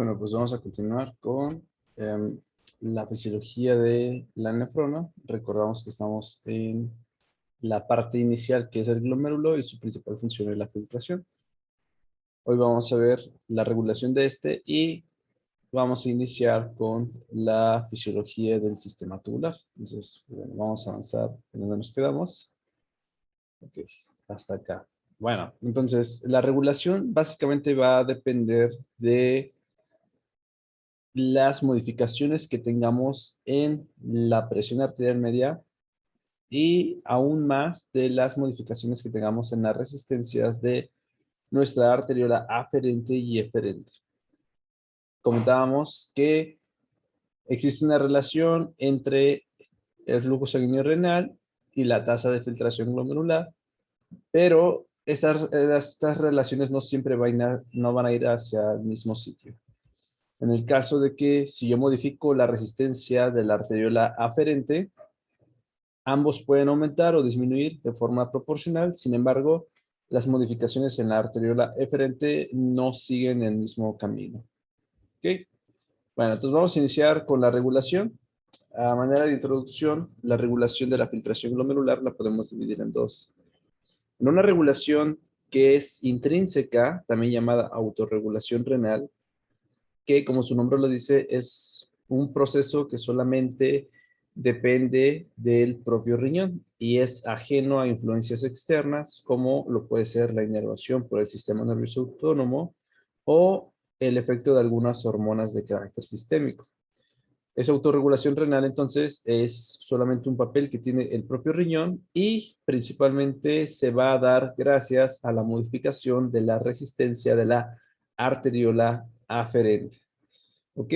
Bueno, pues vamos a continuar con la fisiología de la nefrona. Recordamos que estamos en la parte inicial, que es el glomérulo, y su principal función es la filtración. Hoy vamos a ver la regulación de este y vamos a iniciar con la fisiología del sistema tubular. Entonces, bueno, vamos a avanzar en donde nos quedamos. Ok, hasta acá. Bueno, entonces la regulación básicamente va a depender de las modificaciones que tengamos en la presión arterial media y aún más de las modificaciones que tengamos en las resistencias de nuestra arteriola aferente y eferente. Comentábamos que existe una relación entre el flujo sanguíneo renal y la tasa de filtración glomerular, pero estas relaciones no siempre no van a ir hacia el mismo sitio. En el caso de que si yo modifico la resistencia de la arteriola aferente, ambos pueden aumentar o disminuir de forma proporcional. Sin embargo, las modificaciones en la arteriola eferente no siguen el mismo camino. ¿Ok? Bueno, entonces vamos a iniciar con la regulación. A manera de introducción, la regulación de la filtración glomerular la podemos dividir en dos. En una regulación que es intrínseca, también llamada autorregulación renal, que como su nombre lo dice, es un proceso que solamente depende del propio riñón y es ajeno a influencias externas como lo puede ser la inervación por el sistema nervioso autónomo o el efecto de algunas hormonas de carácter sistémico. Esa autorregulación renal entonces es solamente un papel que tiene el propio riñón y principalmente se va a dar gracias a la modificación de la resistencia de la arteriola aferente. ¿Ok?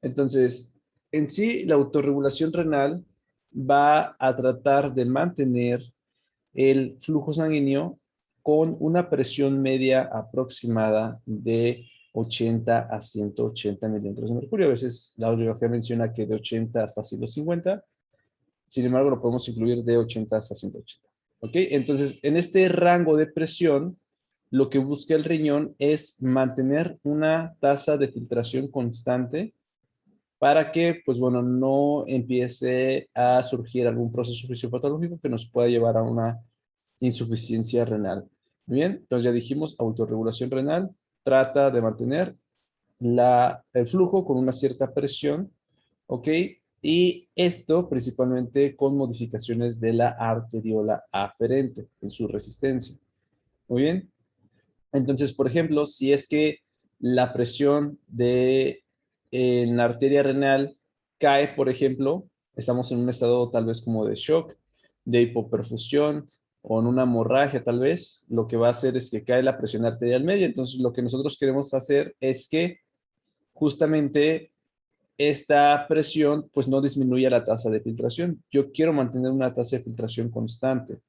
Entonces, en sí, la autorregulación renal va a tratar de mantener el flujo sanguíneo con una presión media aproximada de 80 a 180 milímetros de mercurio. A veces la audiografía menciona que de 80 hasta 150. Sin embargo, lo podemos incluir de 80 hasta 180. ¿Ok? Entonces, en este rango de presión, lo que busca el riñón es mantener una tasa de filtración constante para que, pues bueno, no empiece a surgir algún proceso fisiopatológico que nos pueda llevar a una insuficiencia renal. Muy bien, entonces ya dijimos, autorregulación renal trata de mantener el flujo con una cierta presión, ¿ok? Y esto principalmente con modificaciones de la arteriola aferente en su resistencia. Muy bien, entonces, por ejemplo, si es que la presión en la arteria renal cae, por ejemplo, estamos en un estado tal vez como de shock, de hipoperfusión o en una hemorragia tal vez, lo que va a hacer es que cae la presión arterial media. Entonces, lo que nosotros queremos hacer es que justamente esta presión pues no disminuya la tasa de filtración. Yo quiero mantener una tasa de filtración constante.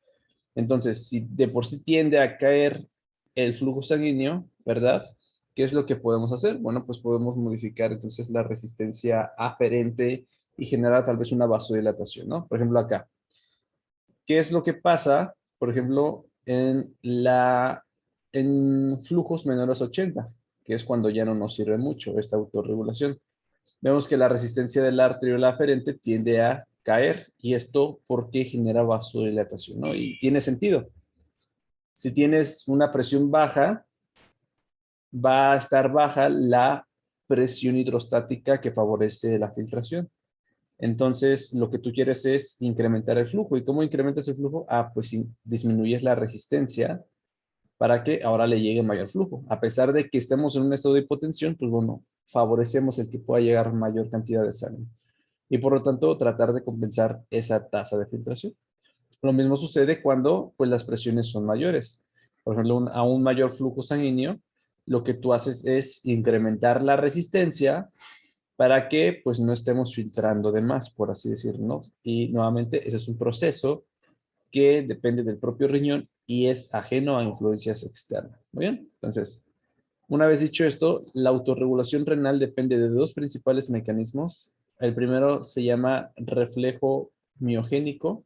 Entonces, si de por sí tiende a caer el flujo sanguíneo, ¿verdad? ¿Qué es lo que podemos hacer? Bueno, pues podemos modificar entonces la resistencia aferente y generar tal vez una vasodilatación, ¿no? Por ejemplo, acá. ¿Qué es lo que pasa, por ejemplo, en flujos menores a 80, que es cuando ya no nos sirve mucho esta autorregulación? Vemos que la resistencia del arteriola aferente tiende a caer y esto porque genera vasodilatación, ¿no? Y tiene sentido. Si tienes una presión baja, va a estar baja la presión hidrostática que favorece la filtración. Entonces, lo que tú quieres es incrementar el flujo. ¿Y cómo incrementas el flujo? Ah, pues disminuyes la resistencia para que ahora le llegue mayor flujo. A pesar de que estemos en un estado de hipotensión, pues bueno, favorecemos el que pueda llegar mayor cantidad de sangre. Y por lo tanto, tratar de compensar esa tasa de filtración. Lo mismo sucede cuando pues, las presiones son mayores. Por ejemplo, a un mayor flujo sanguíneo, lo que tú haces es incrementar la resistencia para que pues no estemos filtrando de más, por así decirlo, ¿no? Y nuevamente, ese es un proceso que depende del propio riñón y es ajeno a influencias externas. Muy bien, entonces, una vez dicho esto, la autorregulación renal depende de dos principales mecanismos. El primero se llama reflejo miogénico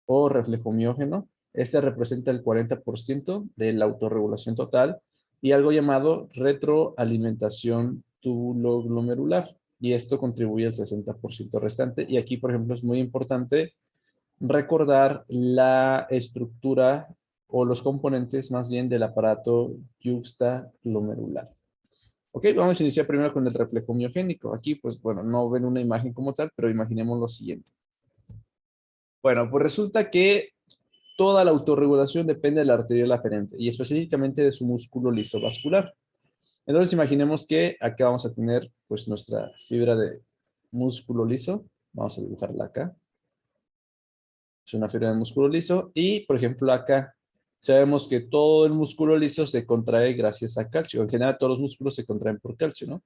o reflejo miógeno. Este representa el 40% de la autorregulación total y algo llamado retroalimentación tubuloglomerular. Y esto contribuye al 60% restante. Y aquí, por ejemplo, es muy importante recordar la estructura o los componentes más bien del aparato yuxtaglomerular. Ok, vamos a iniciar primero con el reflejo miogénico. Aquí, pues bueno, no ven una imagen como tal, pero imaginemos lo siguiente. Bueno, pues resulta que toda la autorregulación depende de la arterial aferente y específicamente de su músculo liso vascular. Entonces imaginemos que acá vamos a tener pues nuestra fibra de músculo liso. Vamos a dibujarla acá. Es una fibra de músculo liso y por ejemplo acá sabemos que todo el músculo liso se contrae gracias a calcio. En general todos los músculos se contraen por calcio, ¿no?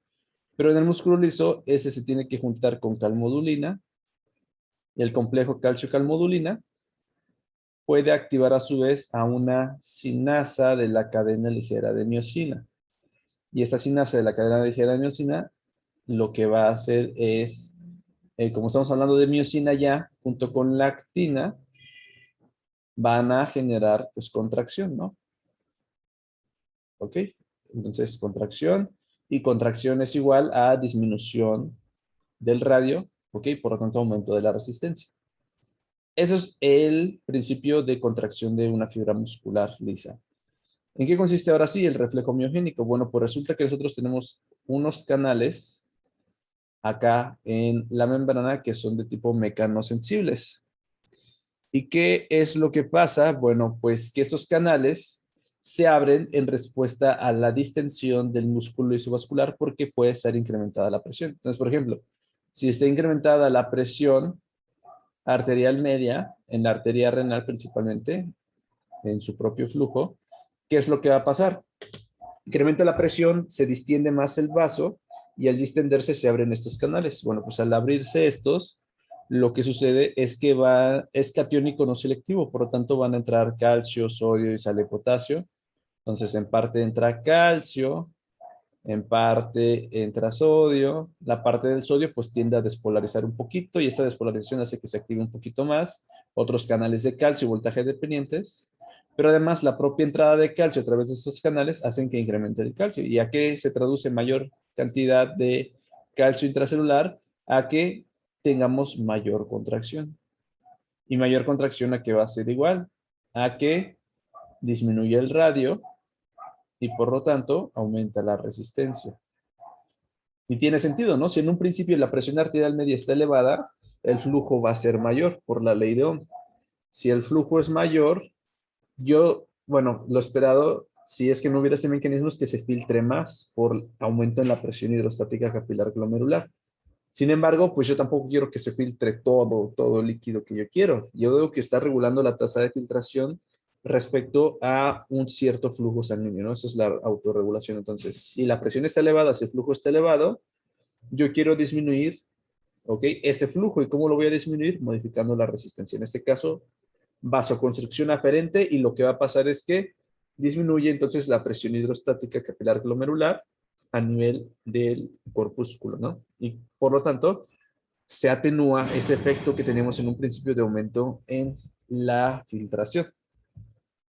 Pero en el músculo liso ese se tiene que juntar con calmodulina y el complejo calcio-calmodulina puede activar a su vez a una sinasa de la cadena ligera de miosina. Y esta sinasa de la cadena ligera de miosina lo que va a hacer es, como estamos hablando de miosina ya, junto con la actina, van a generar pues contracción, ¿no? ¿Ok? Entonces contracción y contracción es igual a disminución del radio, ¿ok? Por lo tanto aumento de la resistencia. Eso es el principio de contracción de una fibra muscular lisa. ¿En qué consiste ahora sí el reflejo miogénico? Bueno, pues resulta que nosotros tenemos unos canales acá en la membrana que son de tipo mecanosensibles. ¿Y qué es lo que pasa? Bueno, pues que estos canales se abren en respuesta a la distensión del músculo isovascular porque puede estar incrementada la presión. Entonces, por ejemplo, si está incrementada la presión arterial media, en la arteria renal principalmente, en su propio flujo, ¿qué es lo que va a pasar? Incrementa la presión, se distiende más el vaso y al distenderse se abren estos canales. Bueno, pues al abrirse estos, lo que sucede es que es catiónico no selectivo, por lo tanto van a entrar calcio, sodio y sal de potasio. Entonces en parte entra calcio, en parte entra sodio. La parte del sodio pues tiende a despolarizar un poquito y esta despolarización hace que se active un poquito más. Otros canales de calcio, voltaje dependientes. Pero además la propia entrada de calcio a través de estos canales hacen que incremente el calcio. ¿Y a qué se traduce mayor cantidad de calcio intracelular? A que tengamos mayor contracción. Y mayor contracción a que va a ser igual a que disminuye el radio y por lo tanto aumenta la resistencia. Y tiene sentido, ¿no? Si en un principio la presión arterial media está elevada, el flujo va a ser mayor por la ley de Ohm. Si el flujo es mayor, bueno, lo esperado, si es que no hubiera este mecanismo, es que se filtre más por aumento en la presión hidrostática capilar glomerular. Sin embargo, pues yo tampoco quiero que se filtre todo el líquido que yo quiero. Yo debo que está regulando la tasa de filtración respecto a un cierto flujo sanguíneo, ¿no? Eso es la autorregulación. Entonces, si la presión está elevada, si el flujo está elevado, yo quiero disminuir, ¿ok? Ese flujo. ¿Y cómo lo voy a disminuir? Modificando la resistencia. En este caso, vasoconstricción aferente y lo que va a pasar es que disminuye entonces la presión hidrostática capilar glomerular a nivel del corpúsculo, ¿no? Y por lo tanto, se atenúa ese efecto que tenemos en un principio de aumento en la filtración.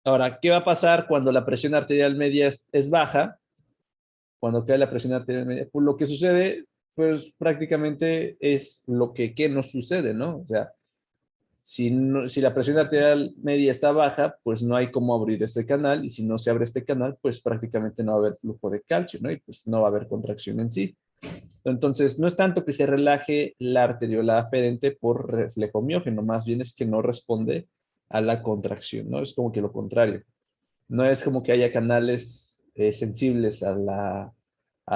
Ahora, ¿qué va a pasar cuando la presión arterial media es baja? Cuando cae la presión arterial media, pues lo que sucede, pues prácticamente es lo que no sucede, ¿no? O sea, si la presión arterial media está baja, pues no hay cómo abrir este canal y si no se abre este canal, pues prácticamente no va a haber flujo de calcio, ¿no? Y pues no va a haber contracción en sí. Entonces, no es tanto que se relaje la arteriola aferente por reflejo miógeno, más bien es que no responde a la contracción, ¿no? Es como que lo contrario. No es como que haya canales sensibles a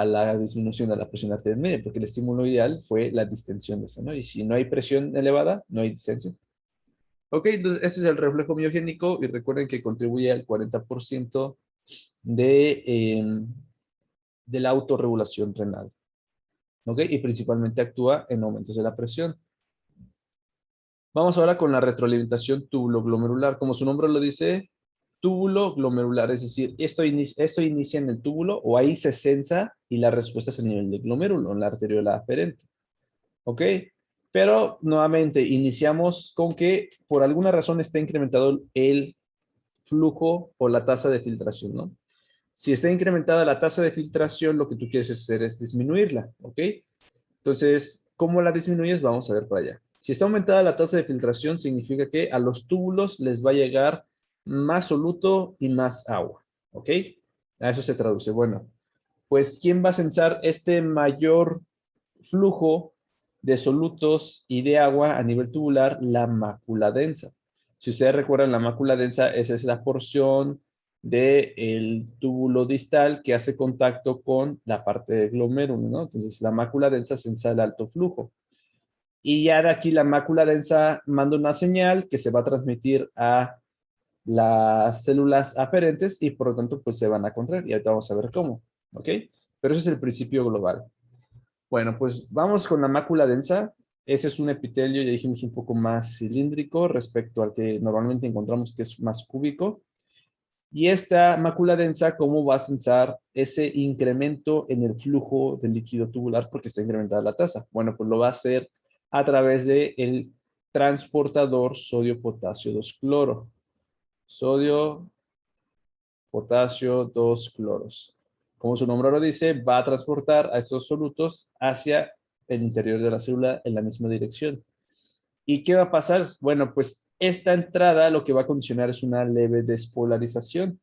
la disminución de la presión arterial media, porque el estímulo ideal fue la distensión de esta, ¿no? Y si no hay presión elevada, no hay distensión. Ok, entonces ese es el reflejo miogénico y recuerden que contribuye al 40% de la autorregulación renal. Ok, y principalmente actúa en aumentos de la presión. Vamos ahora con la retroalimentación túbulo-glomerular. Como su nombre lo dice, túbulo glomerular, es decir, esto inicia en el túbulo o ahí se sensa y la respuesta es a nivel del glomérulo, en la arteriola aferente. ¿Ok? Pero nuevamente iniciamos con que por alguna razón está incrementado el flujo o la tasa de filtración, ¿no? Si está incrementada la tasa de filtración, lo que tú quieres hacer es disminuirla, ¿ok? Entonces, ¿cómo la disminuyes? Vamos a ver para allá. Si está aumentada la tasa de filtración, significa que a los túbulos les va a llegar más soluto y más agua, ¿ok? A eso se traduce. Bueno, pues ¿quién va a censar este mayor flujo de solutos y de agua a nivel tubular? La mácula densa. Si ustedes recuerdan, la mácula densa esa es la porción del túbulo distal que hace contacto con la parte del glomérulo, ¿no? Entonces, la mácula densa sensa el alto flujo. Y ya de aquí la mácula densa manda una señal que se va a transmitir a las células aferentes y por lo tanto pues se van a contraer y ahorita vamos a ver cómo, ¿ok? Pero ese es el principio global. Bueno, pues vamos con la mácula densa. Ese es un epitelio, ya dijimos, un poco más cilíndrico respecto al que normalmente encontramos que es más cúbico. Y esta mácula densa, ¿cómo va a censar ese incremento en el flujo del líquido tubular porque está incrementada la tasa? Bueno, pues lo va a hacer a través del transportador sodio-potasio 2-cloro. Sodio, potasio, 2 cloros. Como su nombre lo dice, va a transportar a estos solutos hacia el interior de la célula en la misma dirección. ¿Y qué va a pasar? Bueno, pues esta entrada lo que va a condicionar es una leve despolarización.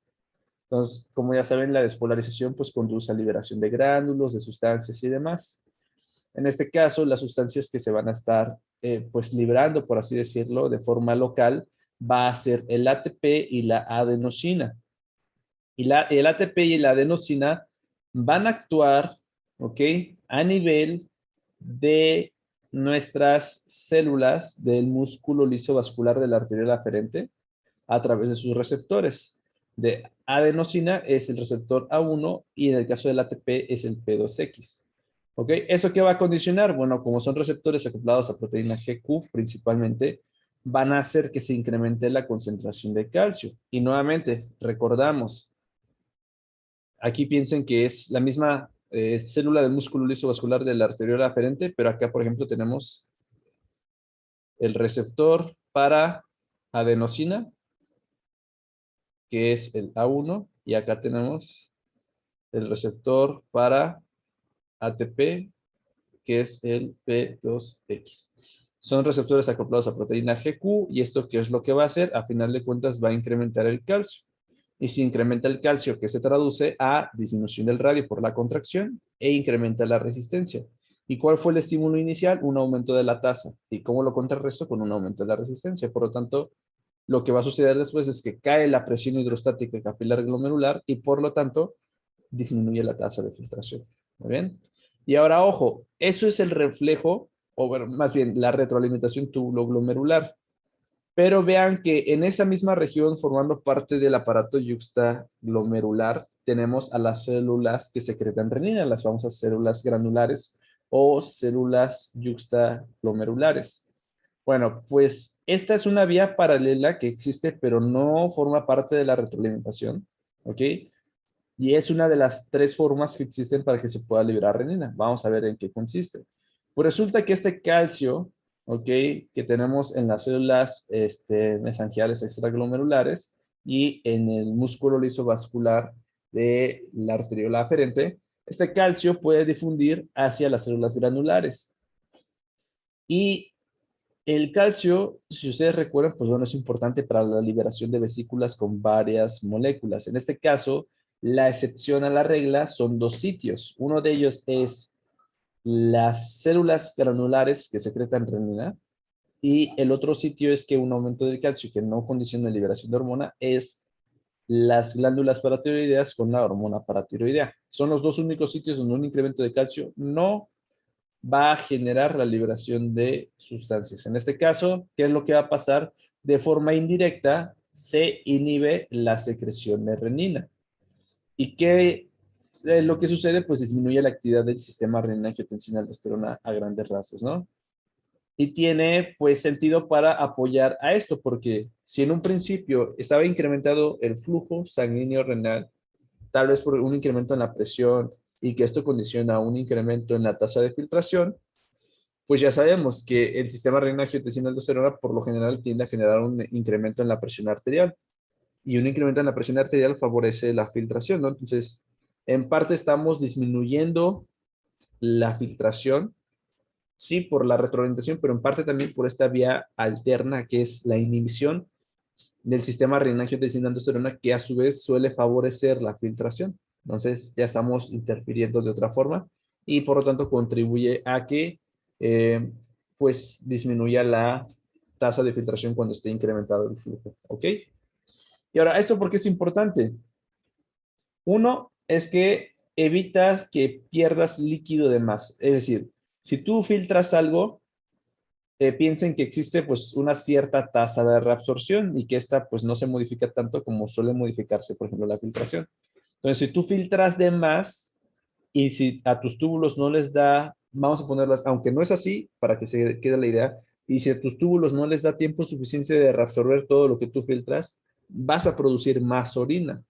Entonces, como ya saben, la despolarización pues conduce a liberación de gránulos, de sustancias y demás. En este caso, las sustancias que se van a estar pues liberando, por así decirlo, de forma local, va a ser el ATP y la adenosina. Y el ATP y la adenosina van a actuar, ¿ok? A nivel de nuestras células del músculo liso vascular de la arterial aferente a través de sus receptores. De adenosina es el receptor A1 y en el caso del ATP es el P2X. ¿Ok? ¿Eso qué va a condicionar? Bueno, como son receptores acoplados a proteína GQ principalmente, van a hacer que se incremente la concentración de calcio. Y nuevamente, recordamos, aquí piensen que es la misma célula del músculo liso vascular de la arterial aferente, pero acá, por ejemplo, tenemos el receptor para adenosina, que es el A1, y acá tenemos el receptor para ATP, que es el P2X. Son receptores acoplados a proteína GQ y esto, ¿qué es lo que va a hacer? A final de cuentas va a incrementar el calcio. Y si incrementa el calcio, que se traduce a disminución del radio por la contracción e incrementa la resistencia. ¿Y cuál fue el estímulo inicial? Un aumento de la tasa. ¿Y cómo lo contrarresto? Con un aumento de la resistencia. Por lo tanto, lo que va a suceder después es que cae la presión hidrostática capilar glomerular y por lo tanto disminuye la tasa de filtración. ¿Muy bien? Y ahora, ojo, eso es el reflejo, o bueno, más bien la retroalimentación tubuloglomerular. Pero vean que en esa misma región, formando parte del aparato yuxtaglomerular, tenemos a las células que secretan renina, las famosas células granulares o células yuxtaglomerulares. Bueno, pues esta es una vía paralela que existe, pero no forma parte de la retroalimentación, ¿ok? Y es una de las tres formas que existen para que se pueda liberar renina. Vamos a ver en qué consiste. Pues resulta que este calcio, ¿ok? Que tenemos en las células mesangiales extraglomerulares y en el músculo liso vascular de la arteriola aferente, este calcio puede difundir hacia las células granulares. Y el calcio, si ustedes recuerdan, pues bueno, es importante para la liberación de vesículas con varias moléculas. En este caso, la excepción a la regla son dos sitios. Uno de ellos es las células granulares que secretan renina y el otro sitio es que un aumento del calcio que no condiciona la liberación de hormona es las glándulas paratiroideas con la hormona paratiroidea. Son los dos únicos sitios donde un incremento de calcio no va a generar la liberación de sustancias. En este caso, ¿qué es lo que va a pasar? De forma indirecta, se inhibe la secreción de renina. ¿Y qué es lo que sucede? Pues disminuye la actividad del sistema renina-angiotensina-aldosterona a grandes rasgos, ¿no? Y tiene pues sentido para apoyar a esto, porque si en un principio estaba incrementado el flujo sanguíneo renal, tal vez por un incremento en la presión y que esto condiciona un incremento en la tasa de filtración, pues ya sabemos que el sistema renina-angiotensina-aldosterona por lo general tiende a generar un incremento en la presión arterial. y un incremento en la presión arterial favorece la filtración, ¿no? Entonces, en parte estamos disminuyendo la filtración, sí, por la retroalimentación, pero en parte también por esta vía alterna que es la inhibición del sistema renina-angiotensina-aldosterona, que a su vez suele favorecer la filtración. Entonces, ya estamos interfiriendo de otra forma y por lo tanto contribuye a que eh, pues disminuya la tasa de filtración cuando esté incrementado el flujo. ¿Ok? Y ahora, ¿esto por qué es importante? Uno es que evitas que pierdas líquido de más. Es decir, si tú filtras algo, piensen que existe pues una cierta tasa de reabsorción y que esta pues no se modifica tanto como suele modificarse, por ejemplo, la filtración. Entonces, si tú filtras de más y si a tus túbulos no les da, vamos a ponerlas, aunque no es así, para que se quede la idea, y si a tus túbulos no les da tiempo suficiente de reabsorber todo lo que tú filtras, vas a producir más orina.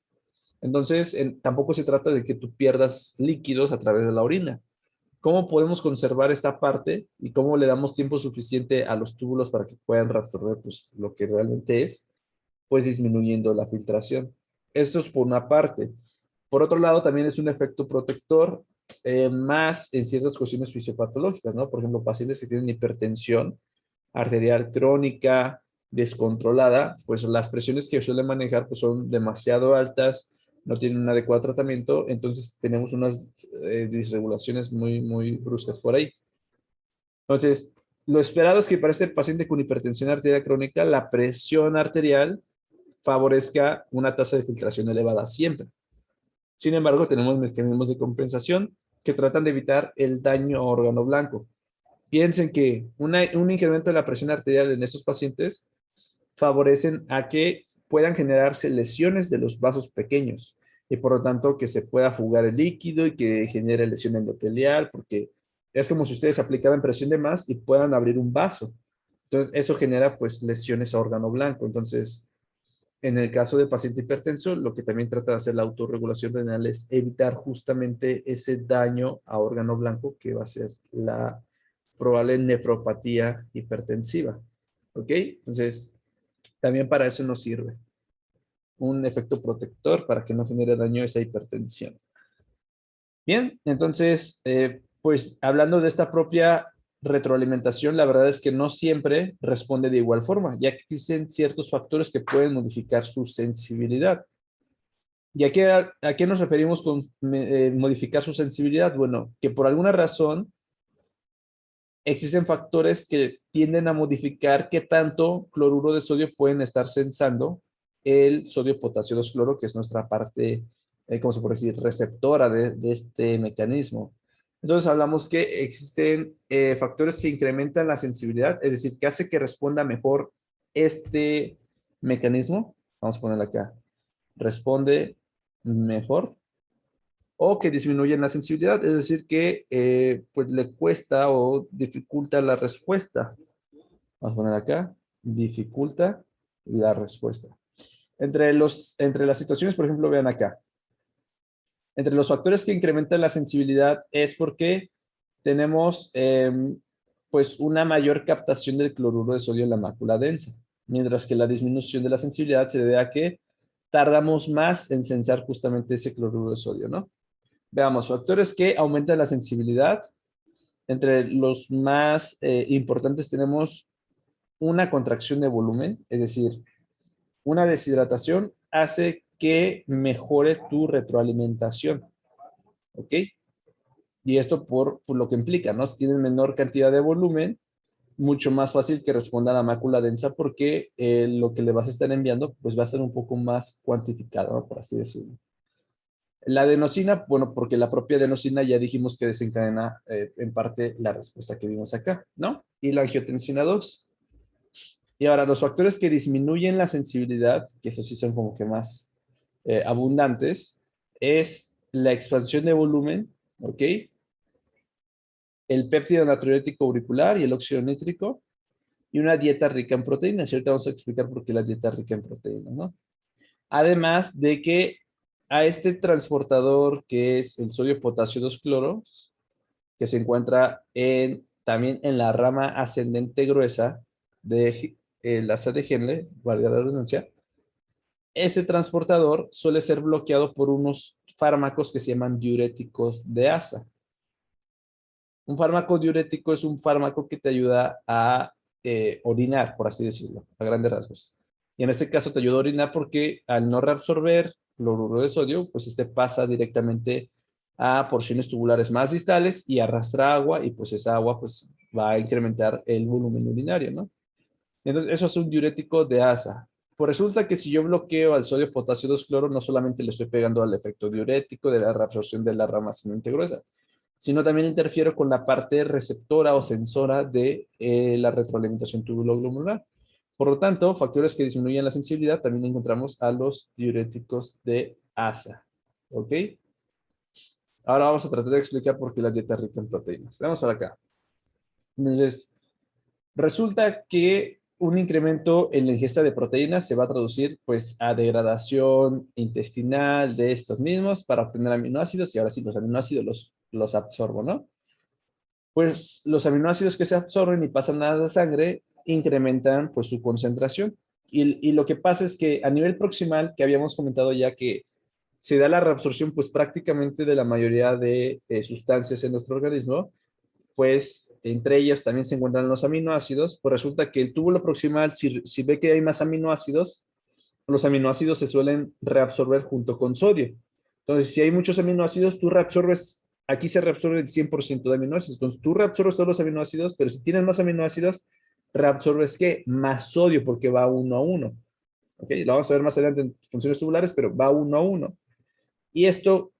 Entonces, tampoco se trata de que tú pierdas líquidos a través de la orina. ¿Cómo podemos conservar esta parte y cómo le damos tiempo suficiente a los túbulos para que puedan reabsorber pues, lo que realmente es? Pues disminuyendo la filtración. Esto es por una parte. Por otro lado, también es un efecto protector más en ciertas cuestiones fisiopatológicas, ¿no? Por ejemplo, pacientes que tienen hipertensión arterial crónica, descontrolada, pues las presiones que suelen manejar pues son demasiado altas, no tienen un adecuado tratamiento, entonces tenemos unas disregulaciones muy bruscas por ahí. Entonces, lo esperado es que para este paciente con hipertensión arterial crónica, la presión arterial favorezca una tasa de filtración elevada siempre. Sin embargo, tenemos mecanismos de compensación que tratan de evitar el daño a órgano blanco. Piensen que un incremento de la presión arterial en estos pacientes favorecen a que puedan generarse lesiones de los vasos pequeños y por lo tanto que se pueda fugar el líquido y que genere lesión endotelial, porque es como si ustedes aplicaran presión de más y puedan abrir un vaso. Entonces, eso genera pues lesiones a órgano blanco. Entonces, en el caso del paciente hipertenso, lo que también trata de hacer la autorregulación renal es evitar justamente ese daño a órgano blanco que va a ser la probable nefropatía hipertensiva. ¿Ok? Entonces, también para eso nos sirve un efecto protector para que no genere daño esa hipertensión. Bien, entonces, pues hablando de esta propia retroalimentación, la verdad es que no siempre responde de igual forma, ya que existen ciertos factores que pueden modificar su sensibilidad. ¿Y a qué nos referimos con modificar su sensibilidad? Bueno, que por alguna razón existen factores que tienden a modificar qué tanto cloruro de sodio pueden estar sensando el sodio potasio 2 cloro, que es nuestra parte, ¿cómo se puede decir?, receptora de este mecanismo. Entonces hablamos que existen factores que incrementan la sensibilidad, es decir, que hace que responda mejor este mecanismo. Vamos a ponerlo acá. Responde mejor o que disminuyen la sensibilidad, es decir, que pues le cuesta o dificulta la respuesta. Vamos a poner acá, dificulta la respuesta. Entre las situaciones, por ejemplo, vean acá, entre los factores que incrementan la sensibilidad es porque tenemos pues una mayor captación del cloruro de sodio en la mácula densa, mientras que la disminución de la sensibilidad se debe a que tardamos más en sensar justamente ese cloruro de sodio, ¿no? Veamos, factores que aumentan la sensibilidad. Entre los más importantes tenemos una contracción de volumen, es decir, una deshidratación hace que mejore tu retroalimentación, ¿ok? Y esto por lo que implica, ¿no? Si tienes menor cantidad de volumen, mucho más fácil que responda a la mácula densa porque lo que le vas a estar enviando pues va a ser un poco más cuantificado, ¿no? Por así decirlo. La adenosina, bueno, porque la propia adenosina ya dijimos que desencadena en parte la respuesta que vimos acá, ¿no? Y la angiotensina 2. Y ahora, los factores que disminuyen la sensibilidad, que esos sí son como que más abundantes, es la expansión de volumen, ¿ok? El péptido natriurético auricular y el óxido nítrico, y una dieta rica en proteínas. Y ahorita vamos a explicar por qué la dieta rica en proteínas, ¿no? Además de que a este transportador que es el sodio potasio 2 cloro, que se encuentra también en la rama ascendente gruesa de la asa de Henle, valga la redundancia, ese transportador suele ser bloqueado por unos fármacos que se llaman diuréticos de asa. Un fármaco diurético es un fármaco que te ayuda a orinar, por así decirlo, a grandes rasgos. Y en este caso te ayuda a orinar porque al no reabsorber cloruro de sodio, pues este pasa directamente a porciones tubulares más distales y arrastra agua y pues esa agua pues va a incrementar el volumen urinario, ¿no? Entonces eso es un diurético de asa. Pues resulta que si yo bloqueo al sodio potasio 2 cloro, no solamente le estoy pegando al efecto diurético de la reabsorción de la rama ascendente gruesa, sino también interfiero con la parte receptora o sensora de la retroalimentación tubuloglomerular. Por lo tanto, factores que disminuyen la sensibilidad también encontramos a los diuréticos de asa. ¿Ok? Ahora vamos a tratar de explicar por qué la dieta es rica en proteínas. Vamos para acá. Entonces, resulta que un incremento en la ingesta de proteínas se va a traducir pues a degradación intestinal de estos mismos para obtener aminoácidos y ahora sí los aminoácidos los absorbo, ¿no? Pues los aminoácidos que se absorben y pasan a la sangre incrementan pues su concentración. Y lo que pasa es que a nivel proximal, que habíamos comentado ya que se da la reabsorción pues prácticamente de la mayoría de sustancias en nuestro organismo, pues entre ellas también se encuentran los aminoácidos, pues resulta que el túbulo proximal, si ve que hay más aminoácidos, los aminoácidos se suelen reabsorber junto con sodio. Entonces, si hay muchos aminoácidos, tú reabsorbes, aquí se reabsorbe el 100% de aminoácidos. Entonces, tú reabsorbes todos los aminoácidos, pero si tienes más aminoácidos, reabsorbes ¿qué? Más sodio porque va uno a uno. ¿Ok? Lo vamos a ver más adelante en funciones tubulares, pero va uno a uno. Y esto,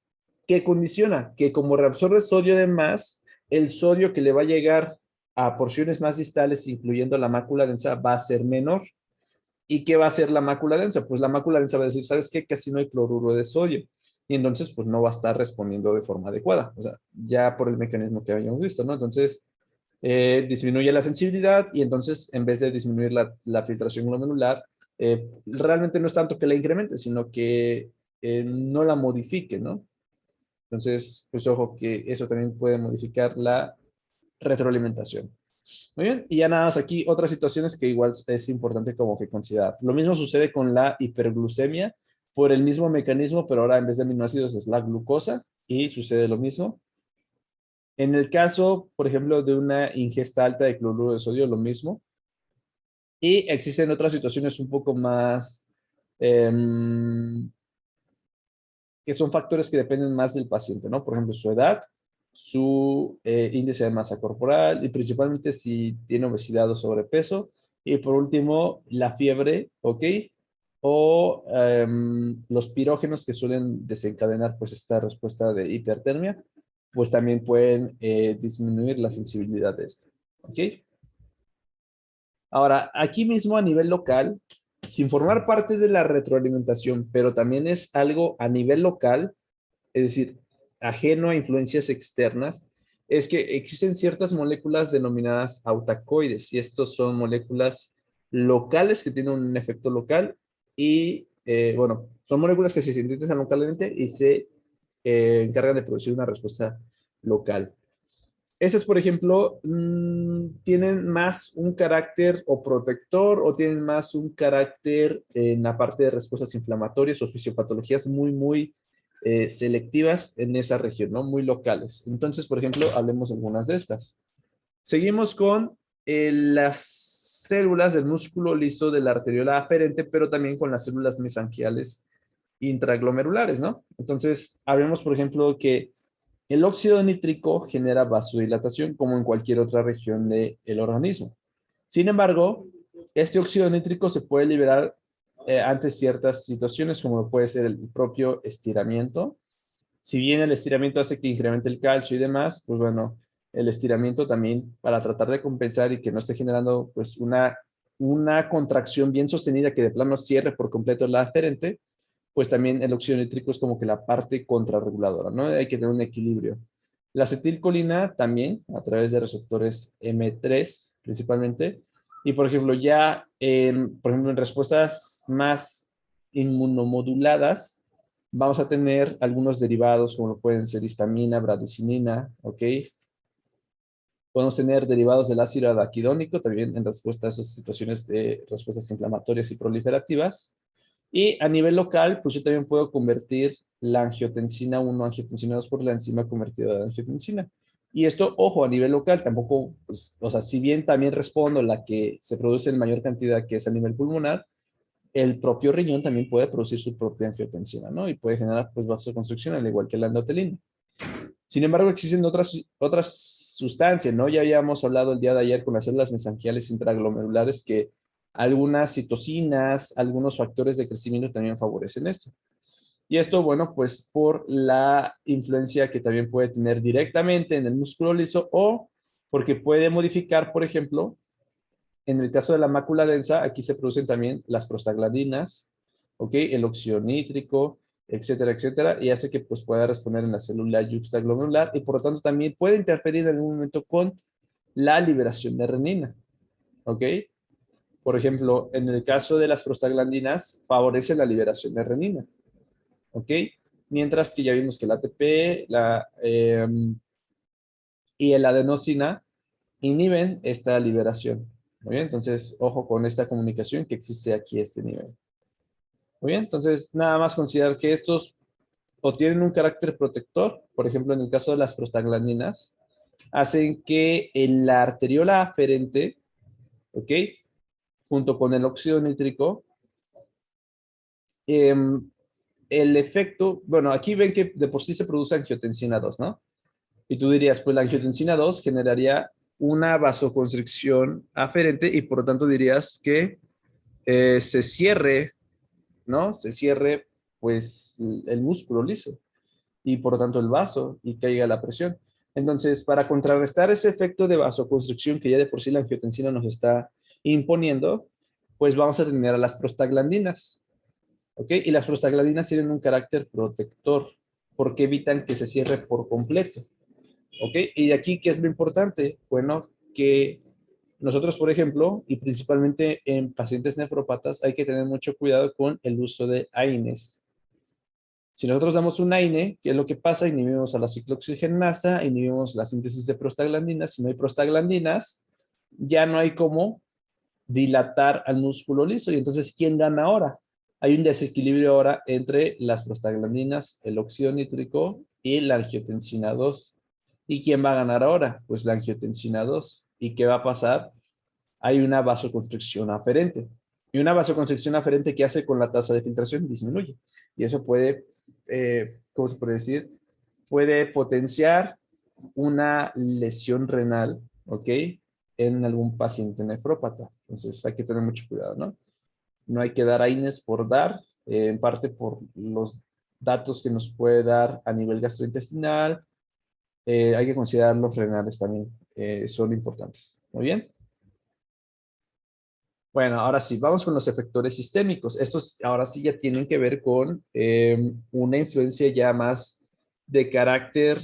¿qué condiciona? Que como reabsorbes sodio de más, el sodio que le va a llegar a porciones más distales, incluyendo la mácula densa, va a ser menor. ¿Y qué va a hacer la mácula densa? Pues la mácula densa va a decir, ¿sabes qué? Casi no hay cloruro de sodio. Y entonces, pues no va a estar respondiendo de forma adecuada. O sea, ya por el mecanismo que habíamos visto, ¿no? Entonces, disminuye la sensibilidad y entonces, en vez de disminuir la filtración glomerular, realmente no es tanto que la incremente, sino que no la modifique, ¿no? Entonces, pues ojo que eso también puede modificar la retroalimentación. Muy bien, y ya nada más aquí otras situaciones que igual es importante como que considerar. Lo mismo sucede con la hiperglucemia por el mismo mecanismo, pero ahora en vez de aminoácidos es la glucosa y sucede lo mismo. En el caso, por ejemplo, de una ingesta alta de cloruro de sodio, lo mismo. Y existen otras situaciones un poco más, que son factores que dependen más del paciente, ¿no? Por ejemplo, su edad, su índice de masa corporal y principalmente si tiene obesidad o sobrepeso. Y por último, la fiebre, ¿ok? O los pirógenos que suelen desencadenar pues esta respuesta de hipertermia, pues también pueden disminuir la sensibilidad de esto, ¿ok? Ahora, aquí mismo a nivel local, sin formar parte de la retroalimentación, pero también es algo a nivel local, es decir, ajeno a influencias externas, es que existen ciertas moléculas denominadas autacoides, y estos son moléculas locales que tienen un efecto local y, bueno, son moléculas que se sintetizan localmente y se encargan de producir una respuesta local. Esas, por ejemplo, tienen más un carácter o protector o tienen más un carácter en la parte de respuestas inflamatorias o fisiopatologías muy selectivas en esa región, ¿no? Muy locales. Entonces, por ejemplo, hablemos de algunas de estas. Seguimos con las células del músculo liso de la arteriola aferente, pero también con las células mesangiales intraglomerulares, ¿no? Entonces, hablemos, por ejemplo, que el óxido nítrico genera vasodilatación como en cualquier otra región del organismo. Sin embargo, este óxido nítrico se puede liberar ante ciertas situaciones, como lo puede ser el propio estiramiento. Si bien el estiramiento hace que incremente el calcio y demás, pues bueno, el estiramiento también para tratar de compensar y que no esté generando pues una contracción bien sostenida que de plano cierre por completo la aferente, pues también el óxido nítrico es como que la parte contrarreguladora, ¿no? Hay que tener un equilibrio. La acetilcolina también, a través de receptores M3 principalmente, y por ejemplo en respuestas más inmunomoduladas, vamos a tener algunos derivados como lo pueden ser histamina, bradicinina, ¿ok? Podemos tener derivados del ácido araquidónico también en respuesta a esas situaciones de respuestas inflamatorias y proliferativas. Y a nivel local, pues yo también puedo convertir la angiotensina 1 a angiotensina 2 por la enzima convertida de angiotensina. Y esto, ojo, a nivel local, tampoco, pues, o sea, si bien también respondo la que se produce en mayor cantidad, que es a nivel pulmonar, el propio riñón también puede producir su propia angiotensina, ¿no? Y puede generar, pues, vasoconstricción, al igual que la endotelina. Sin embargo, existen otras sustancias, ¿no? Ya habíamos hablado el día de ayer con las células mesangiales intraglomerulares que algunas citocinas, algunos factores de crecimiento también favorecen esto. Y esto, bueno, pues por la influencia que también puede tener directamente en el músculo liso o porque puede modificar, por ejemplo, en el caso de la mácula densa, aquí se producen también las prostaglandinas, ¿ok? El óxido nítrico, etcétera, etcétera, y hace que pues pueda responder en la célula yuxtaglomerular y por lo tanto también puede interferir en algún momento con la liberación de renina, ¿ok? Por ejemplo, en el caso de las prostaglandinas, favorece la liberación de renina, ¿ok? Mientras que ya vimos que la ATP y el adenosina inhiben esta liberación. Muy bien, entonces, ojo con esta comunicación que existe aquí a este nivel. Muy bien, entonces, nada más considerar que estos o tienen un carácter protector, por ejemplo, en el caso de las prostaglandinas, hacen que en la arteriola aferente, ¿ok? Junto con el óxido nítrico, eh, el efecto, bueno, aquí ven que de por sí se produce angiotensina 2, ¿no? Y tú dirías, pues la angiotensina 2 generaría una vasoconstricción aferente y por lo tanto dirías que se cierre, ¿no? Se cierre, pues, el músculo liso y por lo tanto el vaso y caiga la presión. Entonces, para contrarrestar ese efecto de vasoconstricción que ya de por sí la angiotensina nos está imponiendo, pues vamos a tener a las prostaglandinas, ¿ok? Y las prostaglandinas tienen un carácter protector porque evitan que se cierre por completo, ¿ok? Y de aquí, ¿qué es lo importante? Bueno, que nosotros, por ejemplo, y principalmente en pacientes nefrópatas, hay que tener mucho cuidado con el uso de AINES. Si nosotros damos un AINE, ¿qué es lo que pasa? Inhibimos a la ciclooxigenasa, inhibimos la síntesis de prostaglandinas. Si no hay prostaglandinas, ya no hay cómo dilatar al músculo liso. Y entonces, ¿quién gana ahora? Hay un desequilibrio ahora entre las prostaglandinas, el óxido nítrico y la angiotensina 2. ¿Y quién va a ganar ahora? Pues la angiotensina 2. ¿Y qué va a pasar? Hay una vasoconstricción aferente. Y una vasoconstricción aferente, ¿qué hace con la tasa de filtración? Disminuye. Y eso puede, ¿cómo se puede decir? Puede potenciar una lesión renal, ¿ok? En algún paciente nefrópata. Entonces hay que tener mucho cuidado, ¿no? No hay que dar AINES por dar, en parte por los datos que nos puede dar a nivel gastrointestinal. Hay que considerar los renales también, son importantes. Muy bien. Bueno, ahora sí, vamos con los efectores sistémicos. Estos ahora sí ya tienen que ver con una influencia ya más de carácter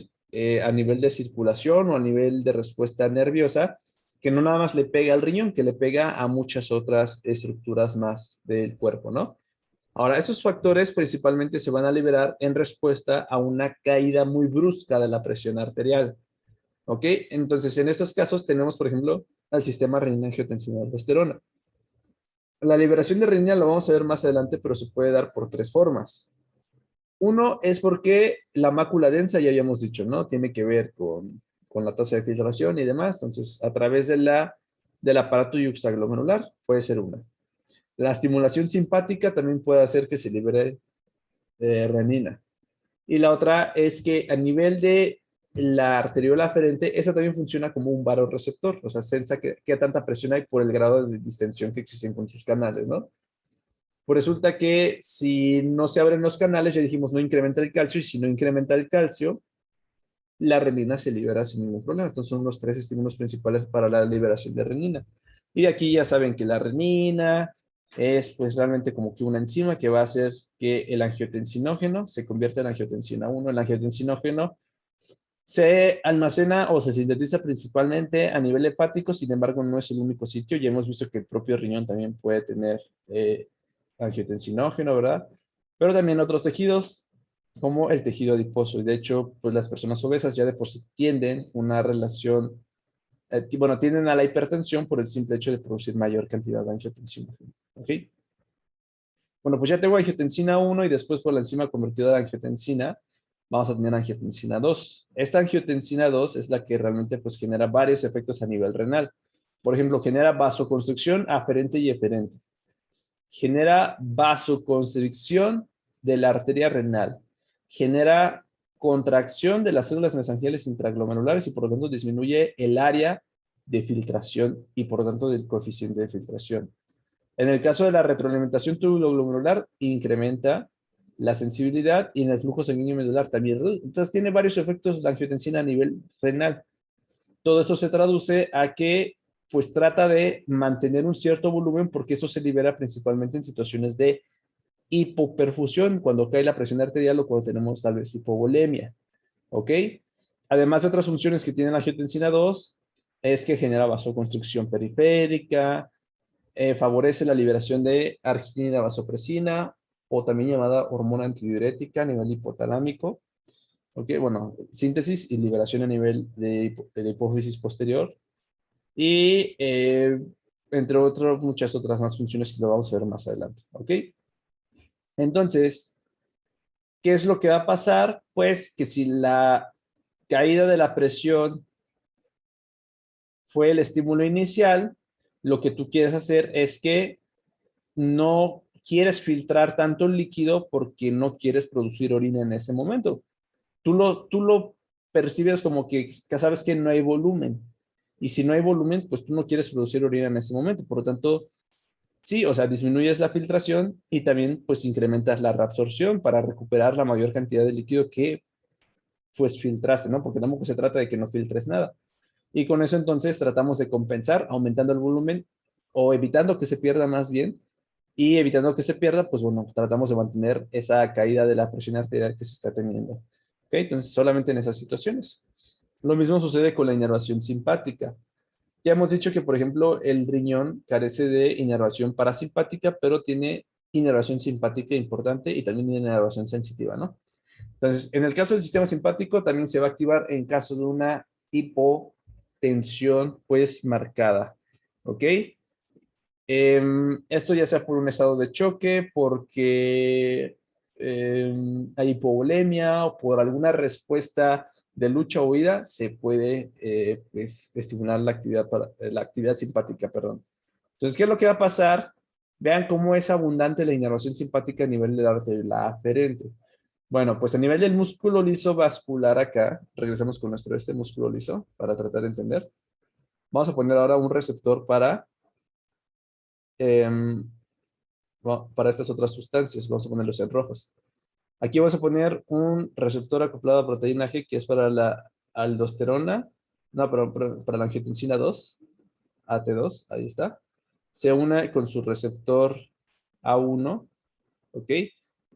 a nivel de circulación o a nivel de respuesta nerviosa, que no nada más le pega al riñón, que le pega a muchas otras estructuras más del cuerpo, ¿no? Ahora, esos factores principalmente se van a liberar en respuesta a una caída muy brusca de la presión arterial, ¿ok? Entonces, en estos casos tenemos, por ejemplo, al sistema renina-angiotensina-aldosterona. La liberación de renina lo vamos a ver más adelante, pero se puede dar por tres formas. Uno es porque la mácula densa, ya habíamos dicho, ¿no? Tiene que ver con la tasa de filtración y demás. Entonces, a través del aparato yuxtaglomerular puede ser una. La estimulación simpática también puede hacer que se libere renina. Y la otra es que a nivel de la arteriola aferente, esa también funciona como un vasoreceptor, o sea, sensa que tanta presión hay por el grado de distensión que existen con sus canales, ¿no? Pues resulta que si no se abren los canales, ya dijimos, no incrementa el calcio, y si no incrementa el calcio, la renina se libera sin ningún problema. Entonces son los tres estímulos principales para la liberación de renina. Y aquí ya saben que la renina es pues realmente como que una enzima que va a hacer que el angiotensinógeno se convierta en angiotensina 1. El angiotensinógeno se almacena o se sintetiza principalmente a nivel hepático, sin embargo no es el único sitio. Ya hemos visto que el propio riñón también puede tener angiotensinógeno, ¿verdad? Pero también otros tejidos como el tejido adiposo. Y de hecho, pues las personas obesas ya de por sí tienden una relación, bueno, tienden a la hipertensión por el simple hecho de producir mayor cantidad de angiotensina. ¿Ok? Bueno, pues ya tengo angiotensina 1 y después por la enzima convertidora de angiotensina vamos a tener angiotensina 2. Esta angiotensina 2 es la que realmente pues genera varios efectos a nivel renal. Por ejemplo, genera vasoconstricción aferente y eferente. Genera vasoconstricción de la arteria renal. Genera contracción de las células mesangiales intraglomerulares y por lo tanto disminuye el área de filtración y por lo tanto del coeficiente de filtración. En el caso de la retroalimentación tubuloglomerular, incrementa la sensibilidad y en el flujo sanguíneo medular también. Entonces tiene varios efectos la angiotensina a nivel renal. Todo eso se traduce a que pues trata de mantener un cierto volumen porque eso se libera principalmente en situaciones de hipoperfusión, cuando cae la presión arterial o cuando tenemos tal vez hipovolemia. ¿Ok? Además de otras funciones que tiene la angiotensina 2, es que genera vasoconstricción periférica, favorece la liberación de arginina vasopresina o también llamada hormona antidiurética a nivel hipotalámico. Ok, bueno, síntesis y liberación a nivel de hipófisis posterior. Y entre otras, muchas otras más funciones que lo vamos a ver más adelante. Ok, entonces, ¿qué es lo que va a pasar? Pues que si la caída de la presión fue el estímulo inicial, lo que tú quieres hacer es que no quieres filtrar tanto líquido porque no quieres producir orina en ese momento. Tú lo percibes como que sabes que no hay volumen. Y si no hay volumen, pues tú no quieres producir orina en ese momento. Por lo tanto, sí, o sea, disminuyes la filtración y también pues incrementas la reabsorción para recuperar la mayor cantidad de líquido que pues filtraste, ¿no? Porque tampoco se trata de que no filtres nada. Y con eso entonces tratamos de compensar aumentando el volumen o evitando que se pierda más bien y evitando que se pierda, pues bueno, tratamos de mantener esa caída de la presión arterial que se está teniendo. ¿Ok? Entonces, solamente en esas situaciones. Lo mismo sucede con la inervación simpática. Ya hemos dicho que, por ejemplo, el riñón carece de inervación parasimpática, pero tiene inervación simpática importante y también inervación sensitiva, ¿no? Entonces, en el caso del sistema simpático, también se va a activar en caso de una hipotensión, pues, marcada. ¿Ok? Esto ya sea por un estado de choque, porque hay hipovolemia o por alguna respuesta de lucha o huida, se puede pues, estimular la actividad simpática, perdón. Entonces, ¿qué es lo que va a pasar? Vean cómo es abundante la inervación simpática a nivel de la arteria aferente. Bueno, pues a nivel del músculo liso vascular acá, regresamos con nuestro músculo liso para tratar de entender. Vamos a poner ahora un receptor em, para estas otras sustancias. Vamos a ponerlos en rojos. Aquí vamos a poner un receptor acoplado a proteína G que es para la aldosterona, no, para la angiotensina 2, AT2, ahí está. Se une con su receptor A1, ¿ok?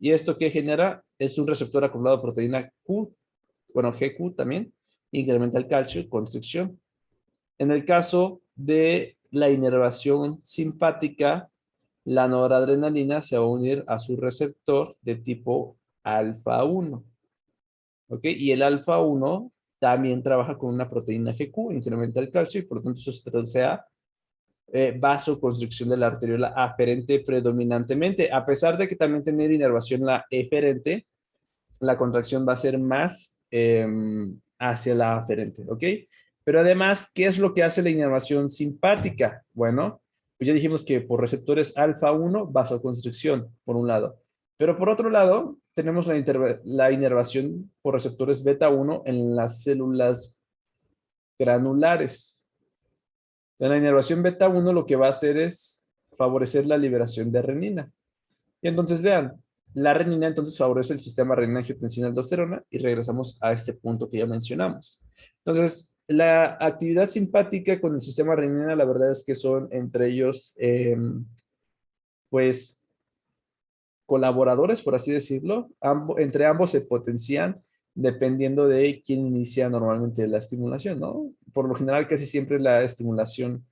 ¿Y esto qué genera? Es un receptor acoplado a proteína Q, bueno, GQ también, incrementa el calcio, constricción. En el caso de la inervación simpática, la noradrenalina se va a unir a su receptor de tipo alfa 1. ¿Ok? Y el alfa 1 también trabaja con una proteína GQ, incrementa el calcio y por lo tanto eso se traduce a vasoconstricción de la arteriola aferente predominantemente. A pesar de que también tener inervación la eferente, la contracción va a ser más hacia la aferente, ¿ok? Pero además, ¿qué es lo que hace la inervación simpática? Bueno, pues ya dijimos que por receptores alfa 1, vasoconstricción, por un lado. Pero por otro lado, tenemos la inervación por receptores beta 1 en las células granulares. La inervación beta 1 lo que va a hacer es favorecer la liberación de renina. Y entonces vean, la renina entonces favorece el sistema renina-angiotensina-aldosterona y regresamos a este punto que ya mencionamos. Entonces, la actividad simpática con el sistema renina, la verdad es que son entre ellos, pues, colaboradores, por así decirlo. Entre ambos se potencian dependiendo de quién inicia normalmente la estimulación, ¿no? Por lo general, casi siempre la estimulación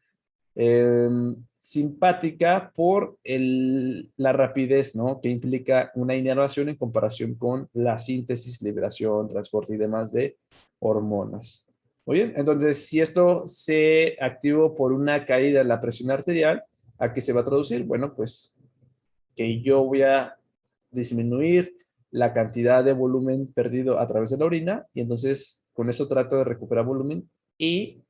simpática por la rapidez, ¿no? Que implica una inervación en comparación con la síntesis, liberación, transporte y demás de hormonas. Muy bien, entonces, si esto se activó por una caída en la presión arterial, ¿a qué se va a traducir? Bueno, pues que yo voy a disminuir la cantidad de volumen perdido a través de la orina y entonces con eso trato de recuperar volumen y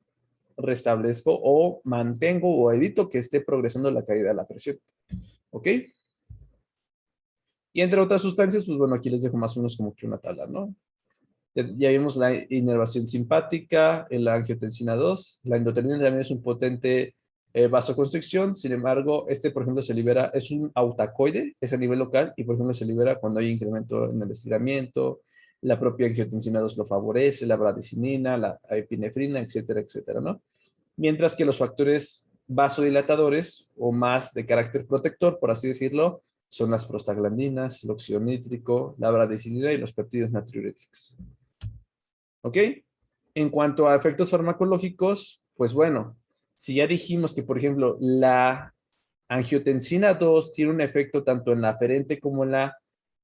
restablezco o mantengo o evito que esté progresando la caída de la presión. ¿Ok? Y entre otras sustancias, pues bueno, aquí les dejo más o menos como que una tabla, ¿no? Ya vimos la inervación simpática, la angiotensina 2. La endotelina también es un potente vasoconstricción. Sin embargo, este, por ejemplo, se libera, es un autacoide, es a nivel local, y por ejemplo se libera cuando hay incremento en el estiramiento. La propia angiotensina 2 lo favorece, la bradicinina, la epinefrina, etcétera, etcétera, ¿no? Mientras que los factores vasodilatadores o más de carácter protector, por así decirlo, son las prostaglandinas, el óxido nítrico, la bradicinina y los péptidos natriuréticos. ¿Ok? En cuanto a efectos farmacológicos, pues bueno, si ya dijimos que, por ejemplo, la angiotensina 2 tiene un efecto tanto en la aferente como en la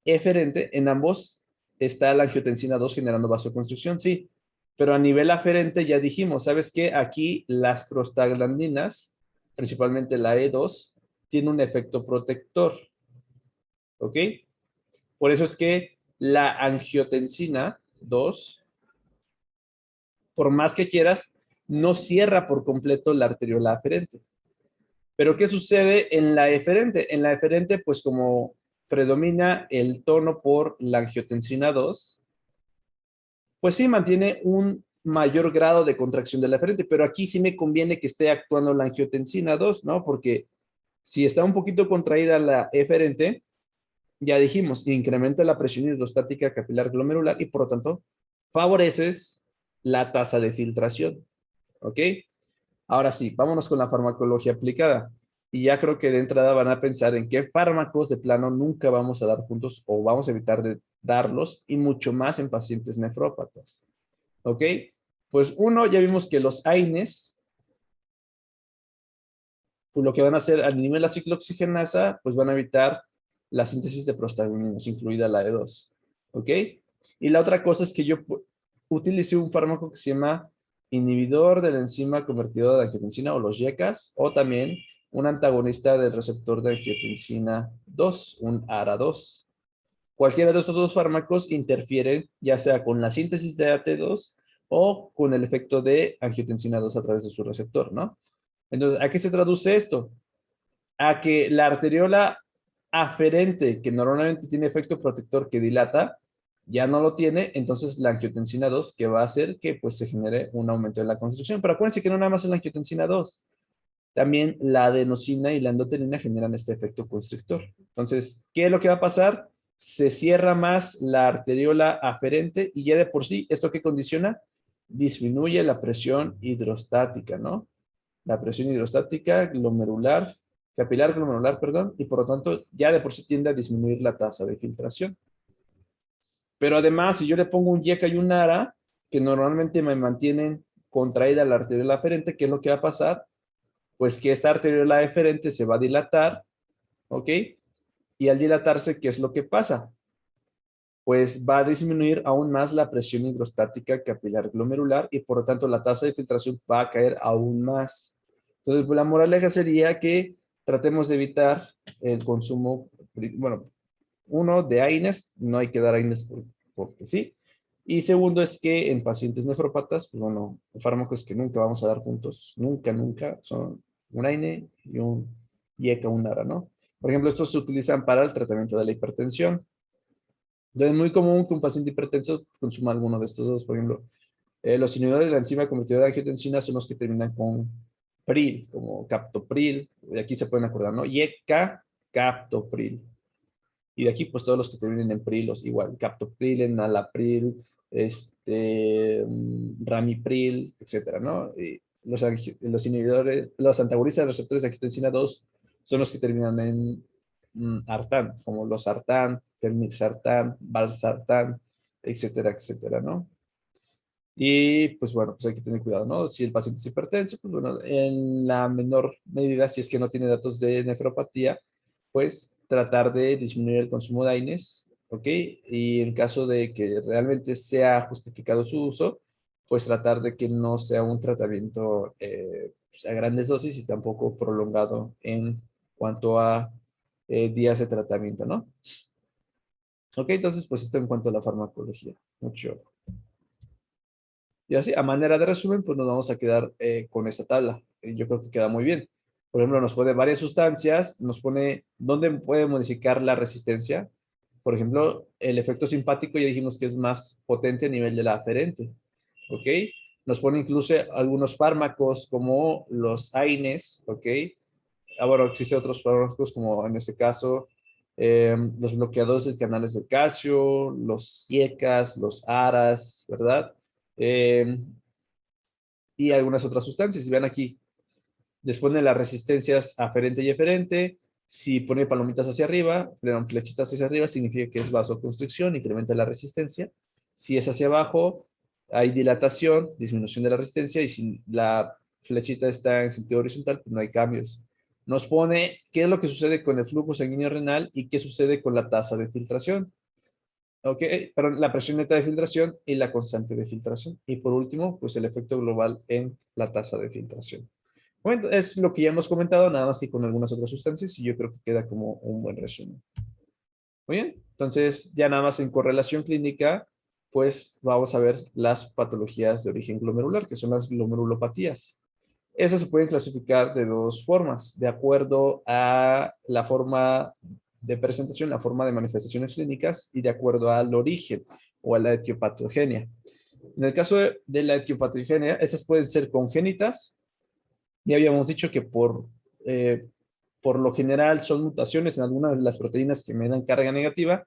eferente, en ambos está la angiotensina 2 generando vasoconstricción, sí, pero a nivel aferente ya dijimos, ¿sabes qué? Aquí las prostaglandinas, principalmente la E2, tiene un efecto protector, ¿ok? Por eso es que la angiotensina 2 por más que quieras, no cierra por completo la arteriola aferente. Pero ¿qué sucede en la eferente? En la eferente, pues como predomina el tono por la angiotensina 2, pues sí mantiene un mayor grado de contracción de la eferente, pero aquí sí me conviene que esté actuando la angiotensina 2, ¿no? Porque si está un poquito contraída la eferente, ya dijimos, incrementa la presión hidrostática capilar glomerular y por lo tanto favoreces la tasa de filtración. ¿Ok? Ahora sí, vámonos con la farmacología aplicada. Y ya creo que de entrada van a pensar en qué fármacos de plano nunca vamos a dar juntos o vamos a evitar de darlos y mucho más en pacientes nefrópatas. ¿Ok? Pues uno, ya vimos que los AINES, pues lo que van a hacer al nivel de la ciclooxigenasa, pues van a evitar la síntesis de prostaglandinas, incluida la E2. ¿Ok? Y la otra cosa es que yo utilicé un fármaco que se llama inhibidor de la enzima convertidora de angiotensina o los YECAS, o también un antagonista del receptor de angiotensina 2, un ARA2. Cualquiera de estos dos fármacos interfieren ya sea con la síntesis de AT2 o con el efecto de angiotensina 2 a través de su receptor, ¿no? Entonces, ¿a qué se traduce esto? A que la arteriola aferente, que normalmente tiene efecto protector que dilata, ya no lo tiene, entonces la angiotensina 2 que va a hacer que pues se genere un aumento de la constricción. Pero acuérdense que no nada más es la angiotensina 2, también la adenosina y la endotelina generan este efecto constrictor. Entonces, ¿qué es lo que va a pasar? Se cierra más la arteriola aferente y ya de por sí, ¿esto qué condiciona? Disminuye la presión hidrostática, ¿no? La presión hidrostática glomerular, capilar glomerular, perdón, y por lo tanto ya de por sí tiende a disminuir la tasa de filtración. Pero además, si yo le pongo un YECA y un ARA, que normalmente me mantienen contraída la arteriola aferente, ¿qué es lo que va a pasar? Pues que esta arteriola eferente se va a dilatar, ¿ok? Y al dilatarse, ¿qué es lo que pasa? Pues va a disminuir aún más la presión hidrostática capilar glomerular y por lo tanto la tasa de filtración va a caer aún más. Entonces, pues, la moraleja sería que tratemos de evitar el consumo, bueno, uno, de AINES, no hay que dar AINES porque sí. Y segundo es que en pacientes nefrópatas, pues bueno, fármacos que nunca vamos a dar juntos, nunca, nunca, son un AINE y un IECA, un ARA, ¿no? Por ejemplo, estos se utilizan para el tratamiento de la hipertensión. Entonces, es muy común que un paciente hipertenso consuma alguno de estos dos. Por ejemplo, los inhibidores de la enzima convertidora de angiotensina son los que terminan con PRIL, como captopril. De aquí se pueden acordar, ¿no? YECA, captopril. Y de aquí, pues todos los que terminen en prilos, igual, captopril, enalapril, ramipril, etcétera, ¿no? Y los inhibidores, los antagonistas de receptores de angiotensina 2 son los que terminan en artán, como los sartán, telmisartán, valsartán, etcétera, etcétera, ¿no? Y pues bueno, pues hay que tener cuidado, ¿no? Si el paciente es hipertenso, pues bueno, en la menor medida, si es que no tiene datos de nefropatía, pues tratar de disminuir el consumo de AINES, ¿ok? Y en caso de que realmente sea justificado su uso, pues tratar de que no sea un tratamiento pues, a grandes dosis y tampoco prolongado en cuanto a días de tratamiento, ¿no? Ok, entonces, pues esto en cuanto a la farmacología. Mucho. Y así, a manera de resumen, pues nos vamos a quedar con esta tabla. Yo creo que queda muy bien. Por ejemplo, nos pone varias sustancias, nos pone dónde puede modificar la resistencia. Por ejemplo, el efecto simpático ya dijimos que es más potente a nivel de la aferente. ¿Ok? Nos pone incluso algunos fármacos como los AINES. ¿Ok? Bueno, existen otros fármacos como en este caso los bloqueadores de canales de calcio, los IECAS, los ARAS, ¿verdad? Eh, y algunas otras sustancias. Y vean aquí, les pone las resistencias aferente y eferente. Si pone palomitas hacia arriba, le dan flechitas hacia arriba, significa que es vasoconstricción, incrementa la resistencia. Si es hacia abajo, hay dilatación, disminución de la resistencia, y si la flechita está en sentido horizontal, pues no hay cambios. Nos pone qué es lo que sucede con el flujo sanguíneo renal y qué sucede con la tasa de filtración. Ok, pero la presión neta de filtración y la constante de filtración. Y por último, pues el efecto global en la tasa de filtración. Bueno, es lo que ya hemos comentado, nada más que con algunas otras sustancias, y yo creo que queda como un buen resumen. Muy bien, entonces ya nada más en correlación clínica, pues vamos a ver las patologías de origen glomerular, que son las glomerulopatías. Esas se pueden clasificar de dos formas, de acuerdo a la forma de presentación, la forma de manifestaciones clínicas y de acuerdo al origen o a la etiopatogenia. En el caso de la etiopatogenia, esas pueden ser congénitas. Ya habíamos dicho que por lo general son mutaciones en algunas de las proteínas que me dan carga negativa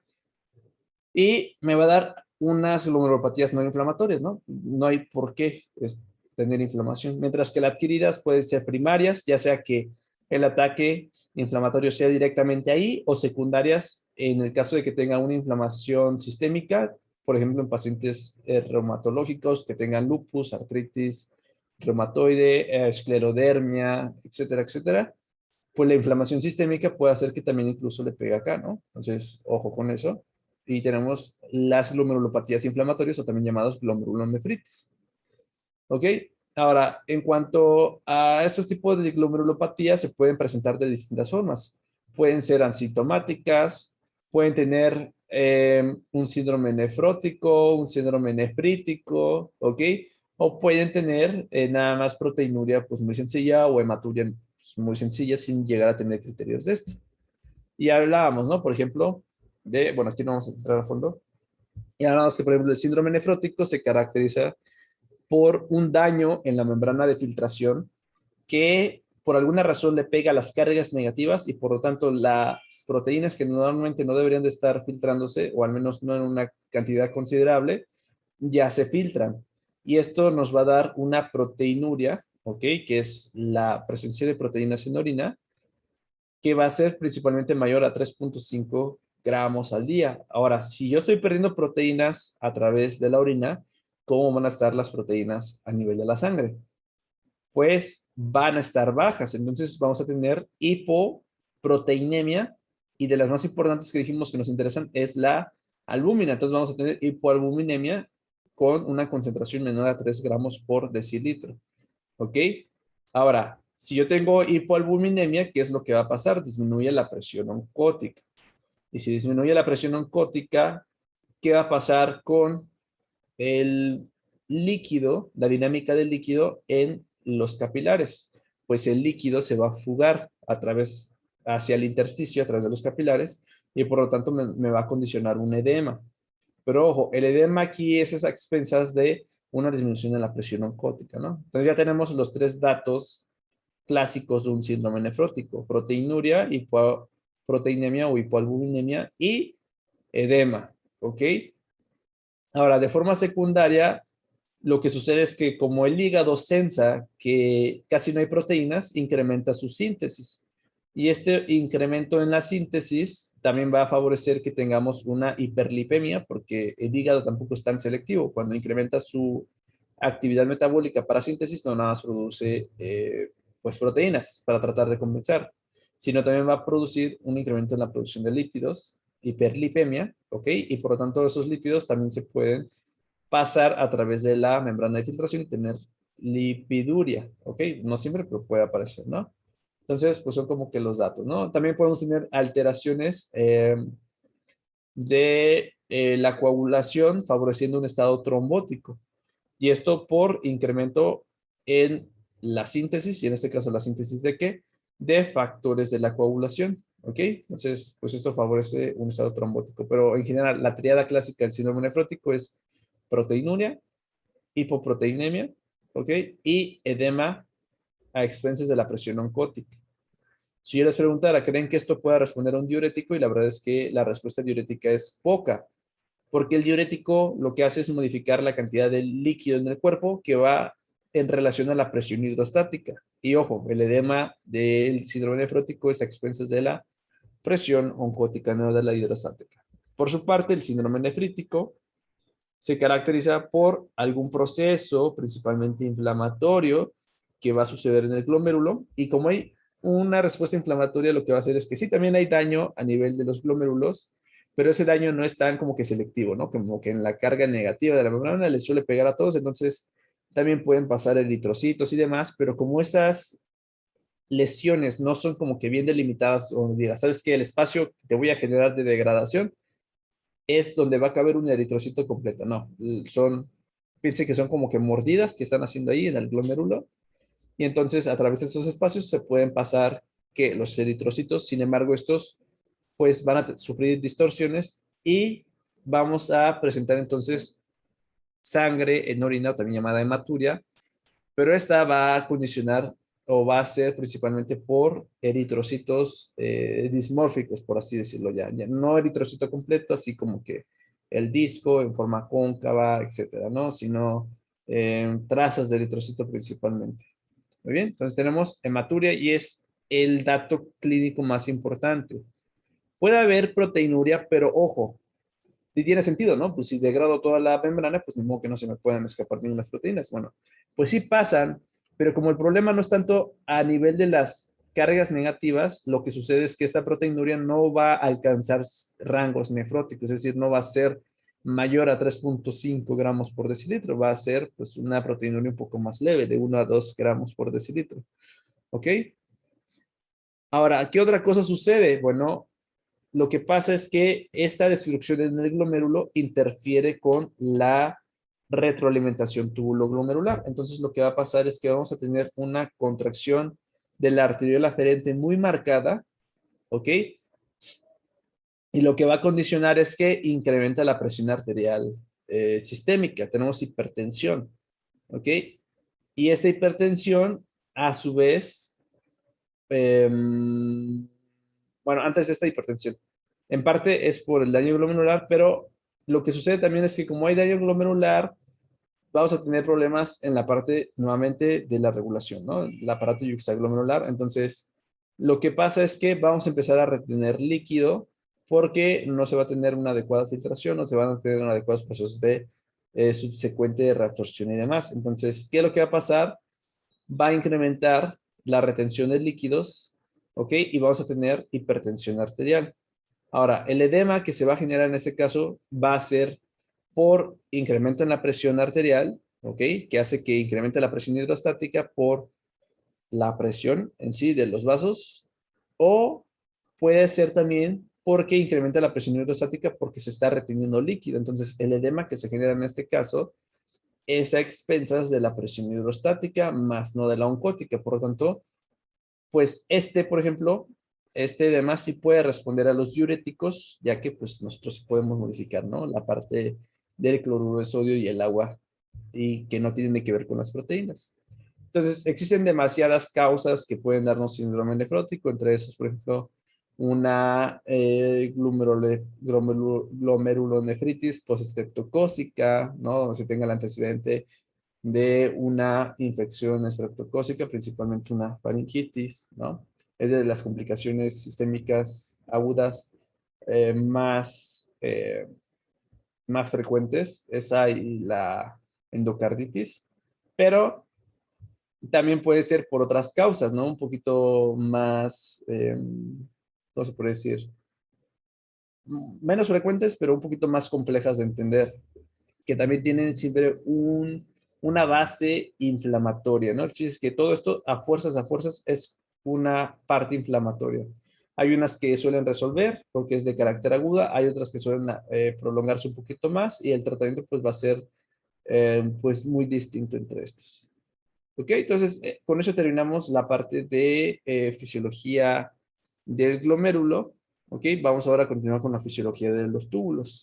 y me va a dar unas glomerulopatías no inflamatorias, ¿no? No hay por qué tener inflamación, mientras que las adquiridas pueden ser primarias, ya sea que el ataque inflamatorio sea directamente ahí o secundarias en el caso de que tenga una inflamación sistémica, por ejemplo, en pacientes reumatológicos que tengan lupus, artritis reumatoide, esclerodermia, etcétera, etcétera, pues la inflamación sistémica puede hacer que también incluso le pegue acá, ¿no? Entonces, ojo con eso. Y tenemos las glomerulopatías inflamatorias o también llamadas glomerulonefritis. ¿Ok? Ahora, en cuanto a estos tipos de glomerulopatías, se pueden presentar de distintas formas. Pueden ser asintomáticas, pueden tener un síndrome nefrótico, un síndrome nefrítico, ¿ok? O pueden tener nada más proteinuria pues muy sencilla o hematuria pues, muy sencilla sin llegar a tener criterios de esto. Y hablábamos, ¿no? Por ejemplo, bueno, aquí no vamos a entrar a fondo. Y hablábamos que, por ejemplo, el síndrome nefrótico se caracteriza por un daño en la membrana de filtración que por alguna razón le pega las cargas negativas y por lo tanto las proteínas que normalmente no deberían de estar filtrándose, o al menos no en una cantidad considerable, ya se filtran. Y esto nos va a dar una proteinuria, ¿ok? Que es la presencia de proteínas en orina, que va a ser principalmente mayor a 3.5 gramos al día. Ahora, si yo estoy perdiendo proteínas a través de la orina, ¿cómo van a estar las proteínas a nivel de la sangre? Pues van a estar bajas. Entonces vamos a tener hipoproteinemia y de las más importantes que dijimos que nos interesan es la albúmina. Entonces vamos a tener hipoalbuminemia con una concentración menor a 3 gramos por decilitro. ¿Ok? Ahora, si yo tengo hipoalbuminemia, ¿qué es lo que va a pasar? Disminuye la presión oncótica. Y si disminuye la presión oncótica, ¿qué va a pasar con el líquido, la dinámica del líquido en los capilares? Pues el líquido se va a fugar a través, hacia el intersticio, a través de los capilares, y por lo tanto me va a condicionar un edema. Pero ojo, el edema aquí es a expensas de una disminución en la presión oncótica, ¿no? Entonces ya tenemos los tres datos clásicos de un síndrome nefrótico: proteinuria, hipoproteinemia o hipoalbuminemia y edema, ¿ok? Ahora, de forma secundaria, lo que sucede es que como el hígado sensa que casi no hay proteínas, incrementa su síntesis. Y este incremento en la síntesis también va a favorecer que tengamos una hiperlipemia, porque el hígado tampoco es tan selectivo. Cuando incrementa su actividad metabólica para síntesis, no nada más produce pues proteínas para tratar de compensar, sino también va a producir un incremento en la producción de lípidos, hiperlipemia, ¿ok? Y por lo tanto esos lípidos también se pueden pasar a través de la membrana de filtración y tener lipiduria, ¿ok? No siempre, pero puede aparecer, ¿no? Entonces, pues son como que los datos, ¿no? También podemos tener alteraciones de la coagulación favoreciendo un estado trombótico. Y esto por incremento en la síntesis, y en este caso la síntesis de qué? De factores de la coagulación, ¿ok? Entonces, pues esto favorece un estado trombótico. Pero en general, la triada clásica del síndrome nefrótico es proteinuria, hipoproteinemia, ¿ok? Y edema a expensas de la presión oncótica. Si yo les preguntara, ¿creen que esto pueda responder a un diurético? Y la verdad es que la respuesta diurética es poca, porque el diurético lo que hace es modificar la cantidad de líquido en el cuerpo que va en relación a la presión hidrostática. Y ojo, el edema del síndrome nefrótico es a expensas de la presión oncótica, no de la hidrostática. Por su parte, el síndrome nefrítico se caracteriza por algún proceso, principalmente inflamatorio, que va a suceder en el glomérulo. Y como hay una respuesta inflamatoria, lo que va a hacer es que sí, también hay daño a nivel de los glomérulos, pero ese daño no es tan como que selectivo, ¿no? Como que en la carga negativa de la membrana le suele pegar a todos, entonces también pueden pasar eritrocitos y demás, pero como estas lesiones no son como que bien delimitadas, o digas, ¿sabes qué? El espacio que te voy a generar de degradación es donde va a caber un eritrocito completo. No, son, piense que son como que mordidas que están haciendo ahí en el glomérulo. Y entonces a través de estos espacios se pueden pasar que los eritrocitos, sin embargo, estos pues van a sufrir distorsiones y vamos a presentar entonces sangre en orina, también llamada hematuria, pero esta va a condicionar o va a ser principalmente por eritrocitos dismórficos, por así decirlo ya no eritrocito completo, así como que el disco en forma cóncava, etcétera, ¿no? Sino trazas de eritrocito principalmente. Muy bien, entonces tenemos hematuria y es el dato clínico más importante. Puede haber proteinuria, pero ojo, y tiene sentido, ¿no? Pues si degrado toda la membrana, pues ni modo que no se me puedan escapar ninguna proteínas. Bueno, pues sí pasan, pero como el problema no es tanto a nivel de las cargas negativas, lo que sucede es que esta proteinuria no va a alcanzar rangos nefróticos, es decir, no va a ser mayor a 3.5 gramos por decilitro, va a ser pues una proteinuria un poco más leve, de 1 a 2 gramos por decilitro. ¿Ok? Ahora, ¿qué otra cosa sucede? Bueno, lo que pasa es que esta destrucción en el glomérulo interfiere con la retroalimentación tubuloglomerular. Entonces, lo que va a pasar es que vamos a tener una contracción de la arteriola aferente muy marcada, ¿ok? Y lo que va a condicionar es que incrementa la presión arterial sistémica. Tenemos hipertensión, ¿ok? Y esta hipertensión, a su vez, eh, bueno, antes de esta hipertensión, en parte es por el daño glomerular, pero lo que sucede también es que como hay daño glomerular, vamos a tener problemas en la parte nuevamente de la regulación, ¿no? El aparato yuxtaglomerular. Entonces, lo que pasa es que vamos a empezar a retener líquido porque no se va a tener una adecuada filtración, no se van a tener adecuados procesos de subsecuente reabsorción y demás. Entonces, ¿qué es lo que va a pasar? Va a incrementar la retención de líquidos, ¿ok? Y vamos a tener hipertensión arterial. Ahora, el edema que se va a generar en este caso va a ser por incremento en la presión arterial, ¿ok? Que hace que incremente la presión hidrostática por la presión en sí de los vasos, o puede ser también porque incrementa la presión hidrostática porque se está reteniendo líquido. Entonces, el edema que se genera en este caso es a expensas de la presión hidrostática, más no de la oncótica. Por lo tanto, pues por ejemplo, este edema sí puede responder a los diuréticos, ya que pues nosotros sí podemos modificar, ¿no? La parte del cloruro de sodio y el agua, y que no tienen que ver con las proteínas. Entonces, existen demasiadas causas que pueden darnos síndrome nefrótico, entre esos, por ejemplo, una glomerulonefritis postestreptocócica, ¿no? Donde se tenga el antecedente de una infección estreptocócica, principalmente una faringitis, ¿no? Es de las complicaciones sistémicas agudas más, más frecuentes, esa y la endocarditis, pero también puede ser por otras causas, ¿no? Un poquito más, ¿cómo se puede decir? Menos frecuentes, pero un poquito más complejas de entender, que también tienen siempre una base inflamatoria, ¿no? Es que todo esto a fuerzas es una parte inflamatoria. Hay unas que suelen resolver porque es de carácter aguda, hay otras que suelen prolongarse un poquito más y el tratamiento pues va a ser pues muy distinto entre estos. Ok, entonces con eso terminamos la parte de fisiología del glomérulo. Ok, vamos ahora a continuar con la fisiología de los túbulos.